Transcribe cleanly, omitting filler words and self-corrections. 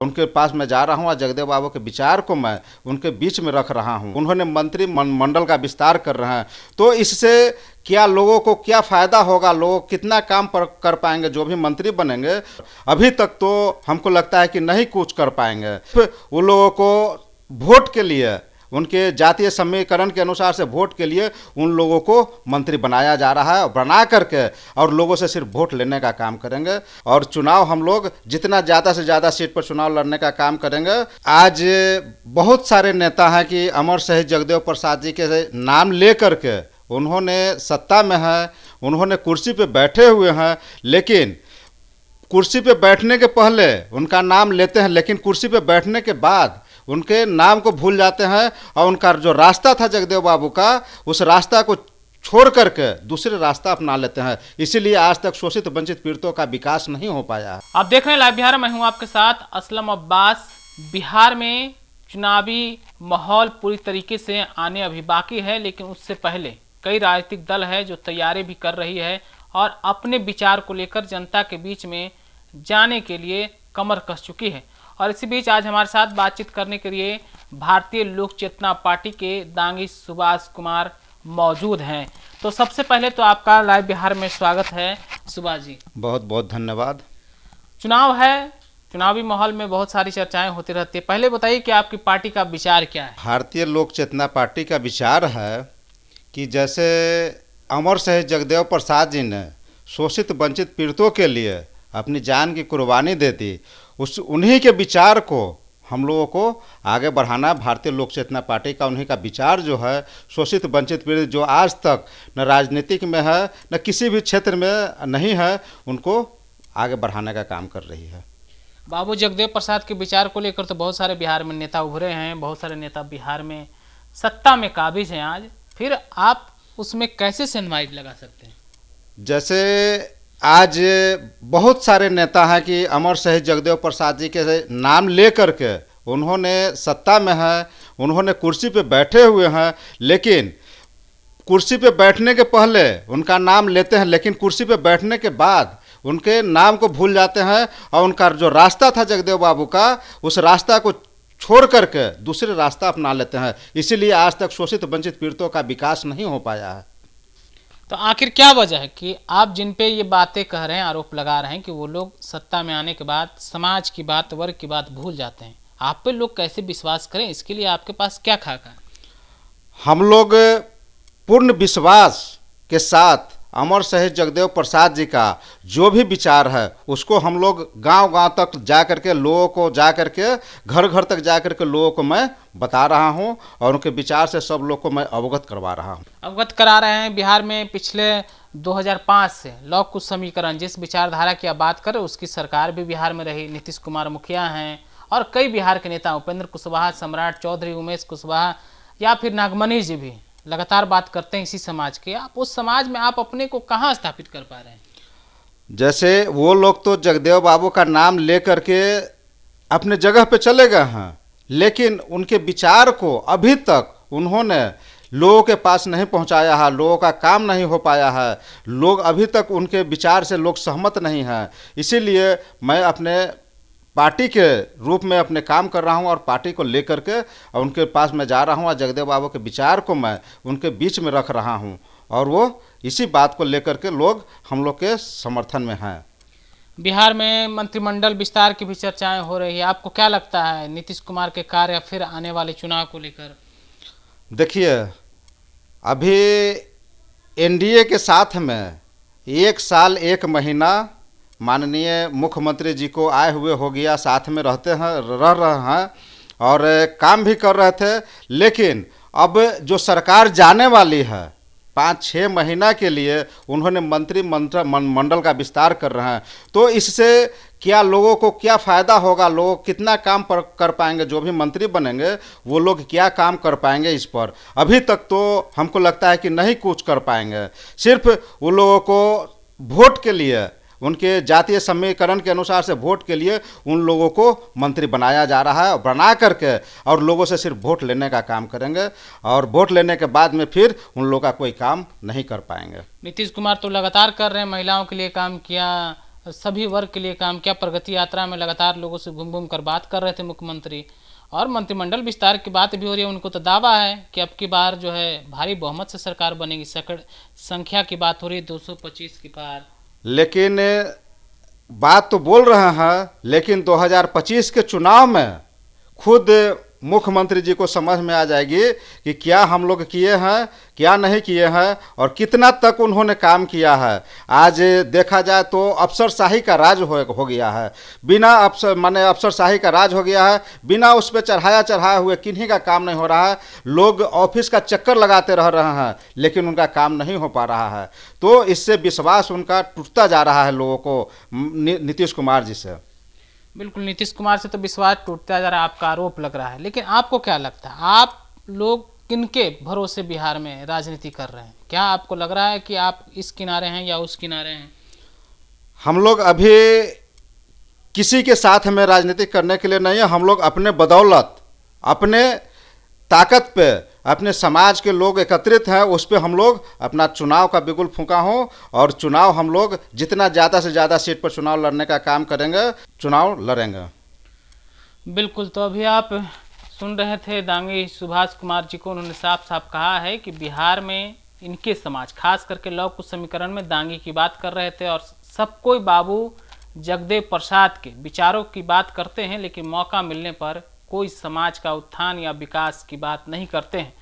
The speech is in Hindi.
उनके पास मैं जा रहा हूँ और जगदेव बाबू के विचार को मैं उनके बीच में रख रहा हूँ। उन्होंने मंत्री मंडल का विस्तार कर रहे हैं, तो इससे क्या लोगों को क्या फ़ायदा होगा, लोग कितना काम कर पाएंगे जो भी मंत्री बनेंगे। अभी तक तो हमको लगता है कि नहीं कुछ कर पाएंगे। वो लोगों को वोट के लिए, उनके जातीय समीकरण के अनुसार से वोट के लिए उन लोगों को मंत्री बनाया जा रहा है, बना करके और लोगों से सिर्फ वोट लेने का काम करेंगे। और चुनाव हम लोग जितना ज़्यादा से ज़्यादा सीट पर चुनाव लड़ने का काम करेंगे। आज बहुत सारे नेता हैं कि अमर शहीद जगदेव प्रसाद जी के नाम ले करके उन्होंने सत्ता में है, उन्होंने कुर्सी पे बैठे हुए हैं, लेकिन कुर्सी पे बैठने के पहले उनका नाम लेते हैं, लेकिन कुर्सी पे बैठने के बाद उनके नाम को भूल जाते हैं और उनका जो रास्ता था जगदेव बाबू का, उस रास्ता को छोड़ करके दूसरे रास्ता अपना लेते हैं। इसीलिए आज तक शोषित वंचित पीड़ितों का विकास नहीं हो पाया है। आप देख रहे हैं लाइव बिहार, मैं हूं आपके साथ असलम अब्बास। बिहार में चुनावी माहौल पूरी तरीके से आने अभी बाकी है, लेकिन उससे पहले कई राजनीतिक दल है जो तैयारी भी कर रही है और अपने विचार को लेकर जनता के बीच में जाने के लिए कमर कस चुकी है। और इसी बीच आज हमारे साथ बातचीत करने के लिए भारतीय लोक चेतना पार्टी के दांगी सुभाष कुमार मौजूद हैं। तो सबसे पहले तो आपका लाइव बिहार में स्वागत है सुभाष जी। बहुत बहुत धन्यवाद। चुनाव है, चुनावी माहौल में बहुत सारी चर्चाएं होती रहती है। पहले बताइए कि आपकी पार्टी का विचार क्या है? भारतीय लोक चेतना पार्टी का विचार है कि जैसे अमर शहीद जगदेव प्रसाद जी ने शोषित वंचित पीड़ितों के लिए अपनी जान की कुर्बानी दे दी, उन्हीं के विचार को हम लोगों को आगे बढ़ाना। भारतीय लोक चेतना पार्टी का उन्हीं का विचार जो है, शोषित वंचित पीड़ित जो आज तक न राजनीतिक में है न किसी भी क्षेत्र में नहीं है, उनको आगे बढ़ाने का काम कर रही है। बाबू जगदेव प्रसाद के विचार को लेकर तो बहुत सारे बिहार में नेता उभरे हैं, बहुत सारे नेता बिहार में सत्ता में काबिज हैं आज, फिर आप उसमें कैसे सेंधमाइज लगा सकते हैं? जैसे आज बहुत सारे नेता हैं कि अमर शहीद जगदेव प्रसाद जी के नाम ले करके उन्होंने सत्ता में है, उन्होंने कुर्सी पे बैठे हुए हैं, लेकिन कुर्सी पे बैठने के पहले उनका नाम लेते हैं, लेकिन कुर्सी पे बैठने के बाद उनके नाम को भूल जाते हैं और उनका जो रास्ता था जगदेव बाबू का, उस रास्ता को छोड़ करके दूसरे रास्ता अपना लेते हैं। इसीलिए आज तक शोषित वंचित पीड़ितों का विकास नहीं हो पाया है। तो आखिर क्या वजह है कि आप जिन पे ये बातें कह रहे हैं, आरोप लगा रहे हैं कि वो लोग सत्ता में आने के बाद समाज की बात, वर्ग की बात भूल जाते हैं, आप पे लोग कैसे विश्वास करें? इसके लिए आपके पास क्या खाका है? हम लोग पूर्ण विश्वास के साथ अमर शहीद जगदेव प्रसाद जी का जो भी विचार है उसको हम लोग गांव-गांव तक जा करके लोगों को, जा करके घर-घर तक जा करके लोगों को मैं बता रहा हूं और उनके विचार से सब लोग को मैं अवगत करवा रहा हूं। अवगत करा रहे हैं। बिहार में पिछले 2005 से लौह कुश समीकरण, जिस विचारधारा की आप बात करें, उसकी सरकार भी बिहार में रही। नीतीश कुमार मुखिया हैं और कई बिहार के नेता, उपेंद्र कुशवाहा, सम्राट चौधरी, उमेश कुशवाहा या फिर नागमणि जी भी लगातार बात करते हैं इसी समाज के। आप उस समाज में आप अपने को कहाँ स्थापित कर पा रहे हैं? जैसे वो लोग तो जगदेव बाबू का नाम ले करके अपने जगह पे चले गए हैं, लेकिन उनके विचार को अभी तक उन्होंने लोगों के पास नहीं पहुंचाया है, लोगों का काम नहीं हो पाया है, लोग अभी तक उनके विचार से लोग सहमत नहीं हैं। इसीलिए मैं अपने पार्टी के रूप में अपने काम कर रहा हूं और पार्टी को लेकर के और उनके पास मैं जा रहा हूं और जगदेव बाबू के विचार को मैं उनके बीच में रख रहा हूं और वो इसी बात को लेकर के लोग हम लोग के समर्थन में हैं। बिहार में मंत्रिमंडल विस्तार की भी चर्चाएं हो रही है, आपको क्या लगता है नीतीश कुमार के कार्य या फिर आने वाले चुनाव को लेकर? देखिए, अभी एनडीए के साथ में 1 साल 1 महीना माननीय मुख्यमंत्री जी को आए हुए हो गया, साथ में रहते हैं, रह रहे हैं और काम भी कर रहे थे, लेकिन अब जो सरकार जाने वाली है 5-6 महीना के लिए उन्होंने मंत्रिमंडल का विस्तार कर रहे हैं, तो इससे क्या लोगों को क्या फ़ायदा होगा, लोग कितना काम कर पाएंगे, जो भी मंत्री बनेंगे वो लोग क्या काम कर पाएंगे, इस पर अभी तक तो हमको लगता है कि नहीं कुछ कर पाएंगे। सिर्फ वो लोगों को वोट के लिए, उनके जातीय समीकरण के अनुसार से वोट के लिए उन लोगों को मंत्री बनाया जा रहा है, बना करके और लोगों से सिर्फ वोट लेने का काम करेंगे और वोट लेने के बाद में फिर उन लोगों का कोई काम नहीं कर पाएंगे। नीतीश कुमार तो लगातार कर रहे हैं, महिलाओं के लिए काम किया, सभी वर्ग के लिए काम किया। प्रगति यात्रा में लगातार लोगों से घूम घूम कर बात कर रहे थे मुख्यमंत्री, और मंत्रिमंडल विस्तार की बात भी हो रही है। उनको तो दावा है कि अब की बार जो है भारी बहुमत से सरकार बनेगी। संख्या की बात हो रही है 225 की पार। लेकिन बात तो बोल रहे हैं, लेकिन 2025 के चुनाव में खुद मुख्यमंत्री जी को समझ में आ जाएगी कि क्या हम लोग किए हैं, क्या नहीं किए हैं, और कितना तक उन्होंने काम किया है। आज देखा जाए तो अफसरशाही का राज हो गया है। बिना अफसरशाही का राज हो गया है, बिना उस पर चढ़ाए हुए किन्हीं का काम नहीं हो रहा है। लोग ऑफिस का चक्कर लगाते रह रहे हैं, लेकिन उनका काम नहीं हो पा रहा है। तो इससे विश्वास उनका टूटता जा रहा है लोगों को नीतीश कुमार जी से। बिल्कुल, नीतीश कुमार से तो विश्वास टूटता जा रहा है, आपका आरोप लग रहा है। लेकिन आपको क्या लगता है, आप लोग किनके भरोसे बिहार में राजनीति कर रहे हैं? क्या आपको लग रहा है कि आप इस किनारे हैं या उस किनारे हैं? हम लोग अभी किसी के साथ में राजनीति करने के लिए नहीं है। हम लोग अपने बदौलत, अपने ताकत पे, अपने समाज के लोग एकत्रित हैं, उस पे हम लोग अपना चुनाव का बिगुल फूंका हो, और चुनाव हम लोग जितना ज़्यादा से ज़्यादा सीट पर चुनाव लड़ने का काम करेंगे, चुनाव लड़ेंगे। बिल्कुल, तो अभी आप सुन रहे थे दांगी सुभाष कुमार जी को। उन्होंने साफ साफ कहा है कि बिहार में इनके समाज, खास करके लव कुश समीकरण में दांगी की बात कर रहे थे, और सब कोई बाबू जगदेव प्रसाद के विचारों की बात करते हैं, लेकिन मौका मिलने पर कोई समाज का उत्थान या विकास की बात नहीं करते हैं।